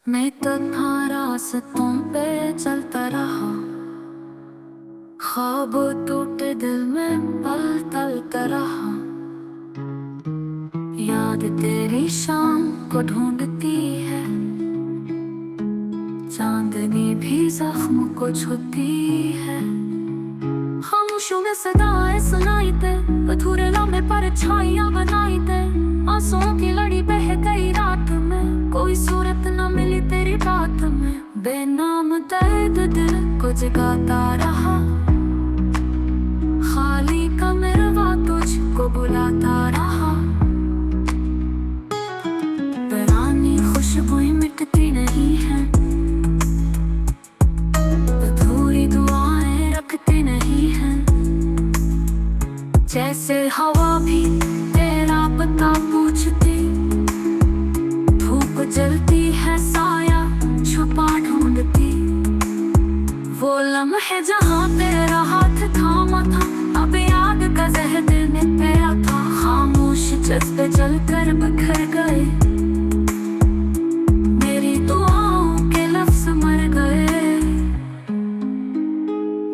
मैं तन्हा रास्तों पे चलता रहा, ख्वाब टूटे दिल में पल तलता रहा। याद तेरी शाम को ढूंढती है, चांदनी भी जख्म को छूती है। खामोशियों में सदाएं सुनाई दे, अधूरे लम्हे पर छाइयां बनाई दे। आंसुओं की लड़ी बह गई रात में, कोई सूरत न मिली तेरी बात में। बेनाम दर्द दिल को जगाता रहा, खाली कमरवा तुझको बुलाता रहा। पुरानी खुशबुएं मिटती नहीं है, अधूरी दुआएं रखती नहीं है। जैसे हवा भी तेरा पता पूछती, धूप जलती है साया छुपा ढूंढती। वो लम्हे जहाँ तेरा हाथ थामा था, अब याद का जहर दिल में तेरा था। खामोश जज्बे जलकर बिखर गए, मेरी दुआओं के लफ्ज मर गए।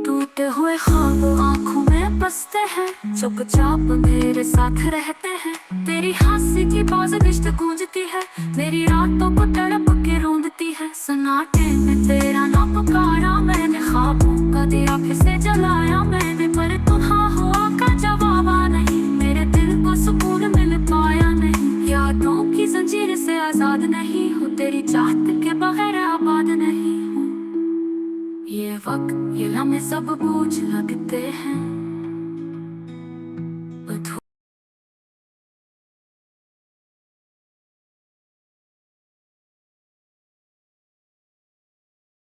टूटे हुए ख्वाब आंखों में बसते हैं, चुपचाप मेरे साथ रहते हैं। तेरी हंसी की बाज़ गूंजती है, मेरी रातों को तड़प के रोंदती है। सन्नाटे में तेरा नाम पुकारा मैंने, ख्वाबों का दिया फिर से जलाया मैंने। पर तुहा हुआ का जवाब नहीं, मेरे दिल को सुकून मिल पाया नहीं। यादों की जंजीर से आजाद नहीं हूँ, तेरी चाहत के बगैर आबाद नहीं हूँ। ये वक्त ये लम्हे सब बोझ लगते हैं,